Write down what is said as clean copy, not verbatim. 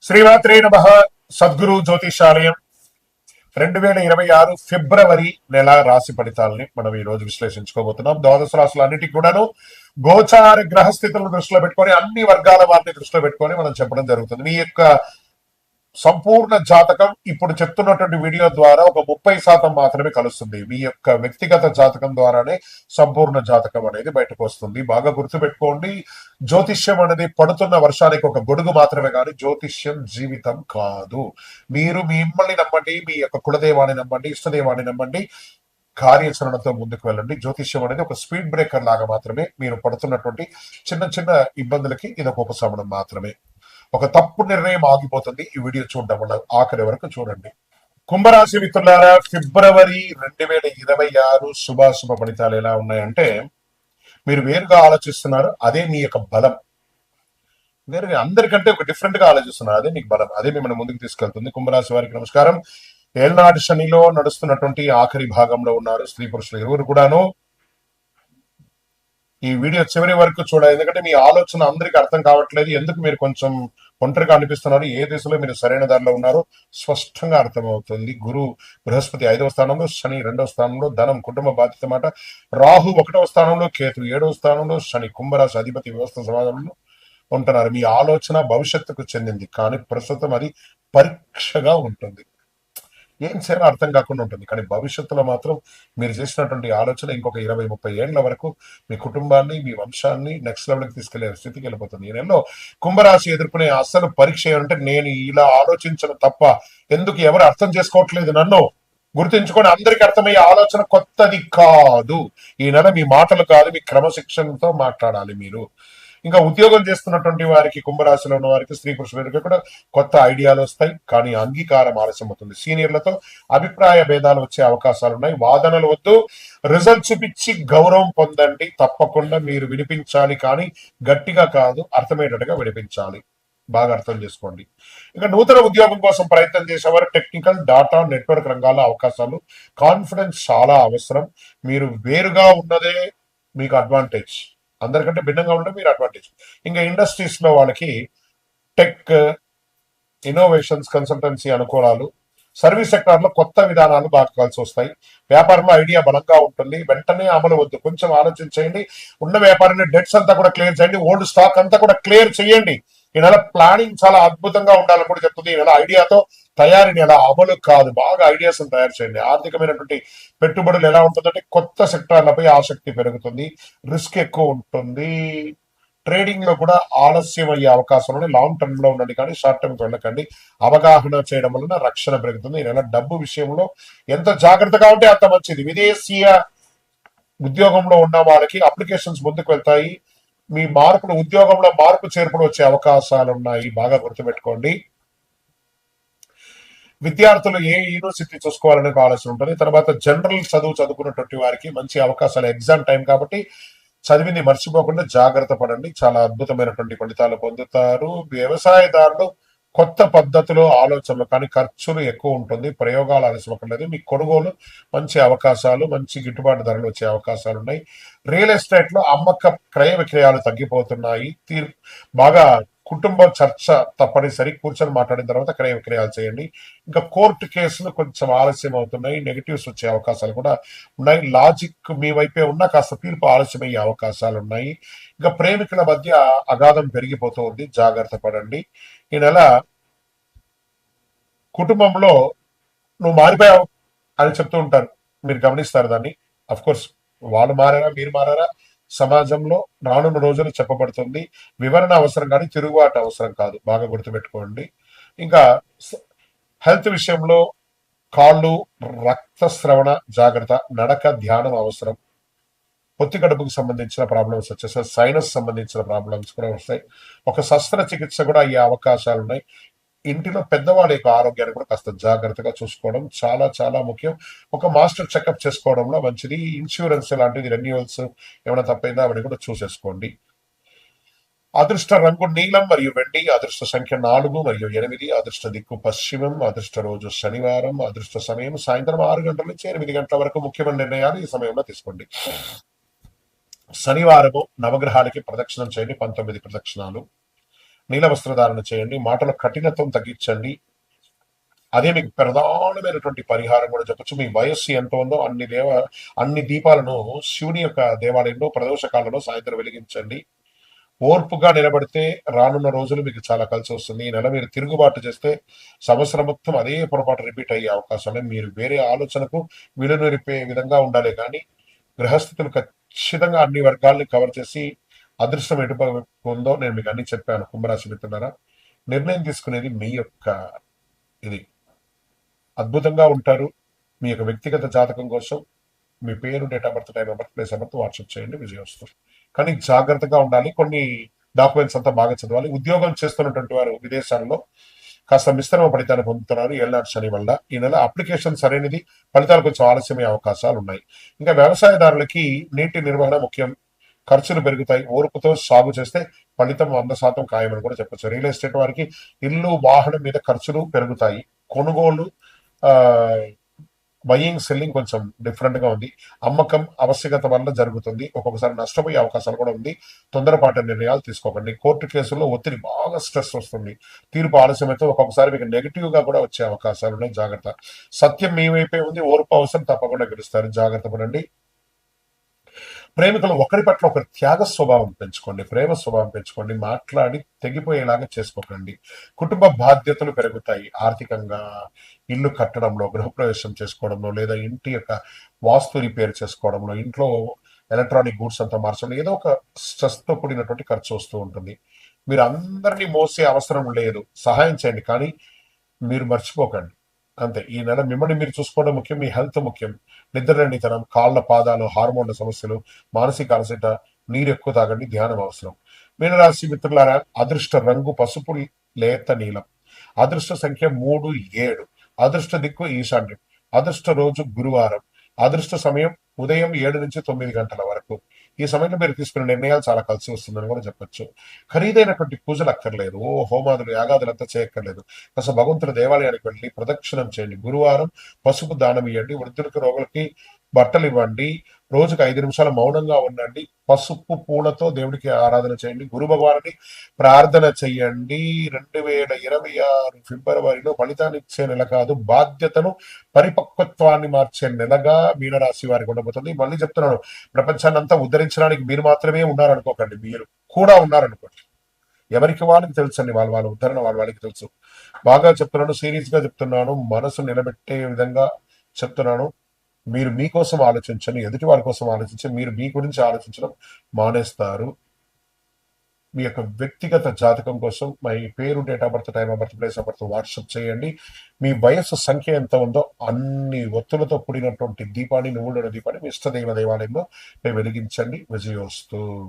శ్రీమాత్రే నమః. సద్గురు జ్యోతిషాలయం 2026 ఫిబ్రవరి నెల రాశి ఫలితాలని మనం ఈ రోజు విశ్లేషించుకోబోతున్నాం. ద్వాదశ రాశులు అన్నిటికీ కూడాను గోచార గ్రహస్థితులను దృష్టిలో పెట్టుకొని అన్ని వర్గాల వారిని దృష్టిలో పెట్టుకొని మనం చెప్పడం జరుగుతుంది. మీ యొక్క సంపూర్ణ జాతకం ఇప్పుడు చెప్తున్నటువంటి వీడియో ద్వారా ఒక 30% మాత్రమే కలుస్తుంది. మీ యొక్క వ్యక్తిగత జాతకం ద్వారానే సంపూర్ణ జాతకం అనేది బయటకు వస్తుంది. బాగా గుర్తుపెట్టుకోండి, జ్యోతిష్యం అనేది పడుతున్న వర్షానికి ఒక గొడుగు మాత్రమే, కానీ జ్యోతిష్యం జీవితం కాదు. మీరు మిమ్మల్ని నమ్మండి, మీ యొక్క కులదేవాన్ని నమ్మండి, ఇష్టదేవాన్ని నమ్మండి, కార్యాచరణతో ముందుకు వెళ్ళండి. జ్యోతిష్యం అనేది ఒక స్పీడ్ బ్రేకర్ లాగా మాత్రమే. మీరు పడుతున్నటువంటి చిన్న చిన్న ఇబ్బందులకి ఇది ఒక ఉపశమనం మాత్రమే. ఒక తప్పు నిర్ణయం ఆగిపోతుంది ఈ వీడియో చూడడం వల్ల. ఆఖరి వరకు చూడండి. కుంభరాశి మిత్రులారా, ఫిబ్రవరి 2026 శుభాశుభ ఫలితాలు ఎలా ఉన్నాయంటే, మీరు వేరుగా ఆలోచిస్తున్నారు, అదే మీ యొక్క బలం. వేరుగా అందరికంటే ఒక డిఫరెంట్ గా ఆలోచిస్తున్నారు, అదే మీకు బలం, అదే మిమ్మల్ని ముందుకు తీసుకెళ్తుంది. కుంభరాశి వారికి నమస్కారం. ఏళ్నాటి శనిలో నడుస్తున్నటువంటి ఆఖరి భాగంలో ఉన్నారు స్త్రీ పురుషులు ఇరువురు కూడాను. ఈ వీడియో చివరి వరకు చూడాలి, ఎందుకంటే మీ ఆలోచన అందరికీ అర్థం కావట్లేదు. ఎందుకు మీరు కొంచెం ఒంటరిగా అనిపిస్తున్నారు, ఏ దిశలో మీరు సరైన దారిలో ఉన్నారో స్పష్టంగా అర్థమవుతుంది. గురు బృహస్పతి 5వ స్థానంలో, శని 2వ స్థానంలో, ధనం కుటుంబ బాధ్యత మాట. రాహు 1వ స్థానంలో, కేతు 7వ స్థానంలో, శని కుంభరాశి అధిపతి వ్యవస్థ సమాధానంలో ఉంటున్నారు. మీ ఆలోచన భవిష్యత్తుకు చెందింది, కానీ ప్రస్తుతం అది పరీక్షగా ఉంటుంది. ఏం చేయాలో అర్థం కాకుండా ఉంటుంది, కానీ భవిష్యత్తులో మాత్రం మీరు చేసినటువంటి ఆలోచన ఇంకొక 20-30 ఏళ్ల వరకు మీ కుటుంబాన్ని, మీ వంశాన్ని నెక్స్ట్ లెవెల్కి తీసుకెళ్లే స్థితికి వెళ్ళిపోతుంది. ఈ నెలలో కుంభరాశి ఎదుర్కొనే అసలు పరీక్ష ఏమంటే, నేను ఇలా ఆలోచించను తప్ప ఎందుకు ఎవరు అర్థం చేసుకోవట్లేదు నన్ను గుర్తుంచుకొని, అందరికి అర్థమయ్యే ఆలోచన కొత్తది కాదు. ఈ నెల మీ మాటలు కాదు, మీ క్రమశిక్షణతో మాట్లాడాలి మీరు. ఇంకా ఉద్యోగం చేస్తున్నటువంటి వారికి, కుంభరాశిలో ఉన్న వారికి, స్త్రీ పురుషులకి కూడా కొత్త ఐడియాలు వస్తాయి, కానీ అంగీకారం ఆలస్యం అవుతుంది. సీనియర్లతో అభిప్రాయ భేదాలు వచ్చే అవకాశాలు ఉన్నాయి. వాదనలు వద్దు, రిజల్ట్ చూపించి గౌరవం పొందండి. తప్పకుండా మీరు వినిపించాలి, కానీ గట్టిగా కాదు, అర్థమయ్యేటట్టుగా వినిపించాలి. బాగా అర్థం చేసుకోండి. ఇక నూతన ఉద్యోగం కోసం ప్రయత్నం చేసేవారు టెక్నికల్, డాటా, నెట్వర్క్ రంగాల అవకాశాలు. కాన్ఫిడెన్స్ చాలా అవసరం. మీరు వేరుగా ఉన్నదే మీకు అడ్వాంటేజ్, అందరికంటే భిన్నంగా ఉండడం మీరు అడ్వాంటేజ్. ఇంకా ఇండస్ట్రీస్ లో వాళ్ళకి టెక్, ఇన్నోవేషన్స్, కన్సల్టెన్సీ అనుకూలాలు. సర్వీస్ సెక్టార్ లో కొత్త విధానాలు బాగా కలిసి వస్తాయి. వ్యాపారంలో ఐడియా బలంగా ఉంటుంది, వెంటనే అమలు వద్దు, కొంచెం ఆలోచించేయండి. ఉన్న వ్యాపారాన్ని డెట్స్ అంతా కూడా క్లియర్ చేయండి, ఓల్డ్ స్టాక్ అంతా కూడా క్లియర్ చేయండి. ఈ నెల ప్లానింగ్ చాలా అద్భుతంగా ఉండాలని కూడా చెప్తుంది. ఈ నెల ఐడియాతో తయారీ నెల, అమలు కాదు. బాగా ఐడియాస్ తయారు చేయండి. ఆర్థికమైనటువంటి పెట్టుబడులు ఎలా ఉంటుందంటే, కొత్త సెక్టార్లపై ఆసక్తి పెరుగుతుంది, రిస్క్ ఎక్కువ ఉంటుంది. ట్రేడింగ్ లో కూడా ఆలస్యం అయ్యే అవకాశం ఉంది. లాంగ్ టర్మ్ లో ఉండండి, కానీ షార్ట్ టర్మ్ వెళ్ళకండి. అవగాహన చేయడం వలన రక్షణ పెరుగుతుంది. ఈ నెల డబ్బు విషయంలో ఎంత జాగ్రత్తగా ఉంటే అంత మంచిది. విదేశీయ ఉద్యోగంలో ఉన్న వాళ్ళకి అప్లికేషన్స్ ముందుకు వెళ్తాయి. మీ మార్పులు, ఉద్యోగంలో మార్పు చేర్పులు వచ్చే అవకాశాలు ఉన్నాయి, బాగా గుర్తుపెట్టుకోండి. విద్యార్థులు ఏ యూనివర్సిటీ చూసుకోవాలనే ఆలోచన ఉంటుంది. తర్వాత జనరల్ చదువుకున్నటువంటి వారికి మంచి అవకాశాలు, ఎగ్జామ్ టైం కాబట్టి చదివింది మర్చిపోకుండా జాగ్రత్త పడండి. చాలా అద్భుతమైనటువంటి ఫలితాలు పొందుతారు. వ్యవసాయదారులు కొత్త పద్ధతిలో ఆలోచనలు, కానీ ఖర్చులు ఎక్కువ ఉంటుంది. ప్రయోగాలు ఆలస్యమక్కర్లేదు. మీ కొనుగోలు మంచి అవకాశాలు, మంచి గిట్టుబాటు ధరలు వచ్చే అవకాశాలు ఉన్నాయి. రియల్ ఎస్టేట్ లో అమ్మక క్రయ విక్రయాలు తగ్గిపోతున్నాయి. బాగా కుటుంబ చర్చ తప్పనిసరి, కూర్చొని మాట్లాడిన తర్వాత క్రయ విక్రయాలు చేయండి. ఇంకా కోర్టు కేసులు కొంచెం ఆలస్యం అవుతున్నాయి, నెగిటివ్స్ వచ్చే అవకాశాలు కూడా ఉన్నాయి. లాజిక్ మీ వైపే ఉన్నా కాస్త తీర్పు ఆలస్యమయ్యే అవకాశాలు ఉన్నాయి. ఇంకా ప్రేమికుల మధ్య అగాధం పెరిగిపోతూ ఉంది, జాగ్రత్త పడండి. ఈ నెల కుటుంబంలో నువ్వు మారిపోయావు అని చెప్తూ ఉంటారు, మీరు గమనిస్తారు దాన్ని. అఫ్ కోర్స్ వాళ్ళు మారారా, మీరు మారారా, సమాజంలో రానున్న రోజులు చెప్పబడుతుంది. వివరణ అవసరం కానీ తిరుగుబాటు అవసరం కాదు, బాగా గుర్తుపెట్టుకోండి. ఇంకా హెల్త్ విషయంలో కాళ్ళు, రక్తస్రవణ జాగ్రత్త, నడక, ధ్యానం అవసరం. పొత్తి కడుపుకు సంబంధించిన ప్రాబ్లమ్స్ వచ్చేసాయి, సైనస్ సంబంధించిన ప్రాబ్లమ్స్ కూడా వస్తాయి. ఒక శస్త్రచికిత్స కూడా అయ్యే అవకాశాలు ఉన్నాయి. ఇంటిలో పెద్దవాళ్ళ యొక్క ఆరోగ్యాన్ని కూడా కాస్త జాగ్రత్తగా చూసుకోవడం చాలా చాలా ముఖ్యం. ఒక మాస్టర్ చెకప్ చేసుకోవడంలో మంచిది. ఇన్సూరెన్స్ లాంటిది, రెన్యువల్స్ ఏమైనా తప్పైందా అవన్నీ కూడా చూసేసుకోండి. అదృష్ట రంగు నీలం మరియు వెండి. అదృష్ట సంఖ్య 4 మరియు 8. అదృష్ట దిక్కు పశ్చిమం. అదృష్ట రోజు శనివారం. అదృష్ట సమయం సాయంత్రం 6 గంటల నుంచి 8 గంటల వరకు. ముఖ్యమైన నిర్ణయాలు ఈ సమయంలో తీసుకోండి. శనివారము నవగ్రహాలకి ప్రదక్షిణం చేయండి, 19 ప్రదక్షిణాలు. నీల వస్త్రధారణ చేయండి. మాటల కఠినత్వం తగ్గించండి. అదే మీకు ప్రధానమైనటువంటి పరిహారం కూడా చెప్పొచ్చు. మీ వయస్సు ఎంత ఉందో అన్ని దీపాలను శివుని యొక్క దేవాలయంలో ప్రదోష కాలంలో సాయంత్రం వెలిగించండి. ఓర్పుగా నిలబడితే రానున్న రోజులు మీకు చాలా కలిసి వస్తుంది. ఈ నెల మీరు తిరుగుబాటు చేస్తే సంవత్సరం మొత్తం అదే పొరపాటు రిపీట్ అయ్యే అవకాశం లేదు. మీరు వేరే ఆలోచనకు విలువ నిలిపే విధంగా ఉండాలి కానీ గ్రహస్థితులు ఖచ్చితంగా అన్ని వర్గాల్ని కవర్ చేసి అదృష్టం ఎటుపక్క ఉందో నేను మీకు అన్ని చెప్పాను. కుంభరాశి మిత్రులారా, నిర్ణయం తీసుకునేది మీ యొక్క ఇది. అద్భుతంగా ఉంటారు. మీ యొక్క వ్యక్తిగత జాతకం కోసం మీ పేరు, date of birth, time of birth, place of birth WhatsApp చేయండి. విజయం వస్తుంది. కానీ జాగ్రత్తగా ఉండాలి. కొన్ని డాక్యుమెంట్స్ అంతా బాగా చదవాలి. ఉద్యోగం చేస్తున్నటువంటి వారు విదేశాల్లో కాస్త మిశ్రమ ఫలితాన్ని పొందుతున్నారు ఏళ్ళనాటి శని వల్ల. ఈ నెల అప్లికేషన్ సరైనది, ఫలితాలు కొంచెం ఆలస్యమయ్యే అవకాశాలు ఉన్నాయి. ఇంకా వ్యవసాయదారులకి నీటి నిర్వహణ ముఖ్యం. ఖర్చులు పెరుగుతాయి. ఓర్పుతో సాగు చేస్తే ఫలితం 100% ఖాయమని కూడా చెప్పొచ్చు. రియల్ ఎస్టేట్ వారికి ఇల్లు, వాహనం మీద ఖర్చులు పెరుగుతాయి. కొనుగోలు, ఆ బయింగ్, సెల్లింగ్ కొంచెం డిఫరెంట్ గా ఉంది. అమ్మకం ఆవశ్యకత వల్ల జరుగుతుంది. ఒక్కొక్కసారి నష్టపోయే అవకాశాలు కూడా ఉంది. తొందరపాటు నిర్ణయాలు తీసుకోకండి. కోర్టు కేసుల్లో ఒత్తిడి, బాగా స్ట్రెస్ వస్తుంది. తీర్పు ఆలస్యమైతే ఒక్కొక్కసారి మీకు నెగిటివ్ గా కూడా వచ్చే అవకాశాలు ఉన్నాయి. జాగ్రత్త. సత్యం మీ వైపే ఉంది. ఓర్పు అవసరం, తప్పకుండా గెలుస్తారు. జాగ్రత్త పడండి. ప్రేమికులు ఒకరి పట్ల ఒకరు త్యాగ స్వభావం పెంచుకోండి. ప్రేమ స్వభావం పెంచుకోండి. మాట్లాడి తెగిపోయేలాగా చేసుకోకండి. కుటుంబ బాధ్యతలు పెరుగుతాయి. ఆర్థికంగా ఇల్లు కట్టడంలో, గృహప్రవేశం చేసుకోవడంలో, లేదా ఇంటి యొక్క వాస్తు రిపేర్ చేసుకోవడంలో, ఇంట్లో ఎలక్ట్రానిక్ గూడ్స్ అంతా మార్చడం, ఏదో ఒక స్ట్రెస్ తో కూడినటువంటి ఖర్చు వస్తూ ఉంటుంది. మీరు అందరినీ మోసే అవసరం లేదు. సహాయం చేయండి, కానీ మీరు మర్చిపోకండి. అంతే. ఈ నెల మిమ్మల్ని మీరు చూసుకోవడం ముఖ్యం. మీ హెల్త్ ముఖ్యం. నిద్రలేనితనం, కాళ్ళ పాదాలు, హార్మోన్ల సమస్యలు, మానసిక అలసట, నీరు ఎక్కువ తాగండి. ధ్యానం అవసరం. మీనరాశి మిత్రులారా, అదృష్ట రంగు పసుపు, లేత నీలం. అదృష్ట సంఖ్య 3, 7. అదృష్ట దిక్కు ఈశాన్యం. అదృష్ట రోజు గురువారం. అదృష్ట సమయం ఉదయం 7 నుంచి 9 గంటల వరకు. ఈ సమయంలో మీరు తీసుకున్న నిర్ణయాలు చాలా కలిసి వస్తుందని కూడా చెప్పొచ్చు. ఖరీదైనటువంటి పూజలు అక్కర్లేదు. హోమాదులు, యాగాదులు అంతా చేయక్కర్లేదు. కాస్త భగవంతుల దేవాలయానికి వెళ్ళి ప్రదక్షిణం చేయండి. గురువారం పసుపు దానం ఇవ్వండి. వృద్ధులకు, రోగులకి బట్టలు ఇవ్వండి. రోజుకు 5 నిమిషాలు మౌనంగా ఉండండి. పసుపు పూలతో దేవుడికి ఆరాధన చేయండి. గురు భగవానుని ప్రార్థన చెయ్యండి. 2026 ఫిబ్రవరిలో ఫలితాన్ని ఇచ్చే నెల కాదు, బాధ్యతను, పరిపక్వత్వాన్ని మార్చే నెలగా మీనరాశి వారికి ఉండబోతుంది. మళ్ళీ చెప్తున్నాను, ప్రపంచాన్ని అంతా ఉద్ధరించడానికి మీరు మాత్రమే ఉన్నారనుకోకండి, మీరు కూడా ఉన్నారనుకోండి. ఎవరికి వాళ్ళకి తెలుసండి. వాళ్ళ ఉద్ధరణ వాళ్ళకి తెలుసు. బాగా చెప్తున్నాను, సీరియస్ గా చెప్తున్నాను, మనసు నిలబెట్టే విధంగా చెప్తున్నాను. మీరు మీకోసం ఆలోచించండి, ఎదుటి వారి కోసం ఆలోచించి మీరు మీ గురించి ఆలోచించడం మానేస్తారు. మీ యొక్క వ్యక్తిగత జాతకం కోసం మీ పేరు, date of birth, time of birth, place of birth WhatsApp చేయండి. మీ వయస్సు సంఖ్య ఎంత ఉందో అన్ని ఒత్తులతో కూడినటువంటి దీపాన్ని, నువ్వుల దీపాన్ని మీ ఇష్టదైవ దేవాలయంలో వెలిగించండి. విజయోస్తు.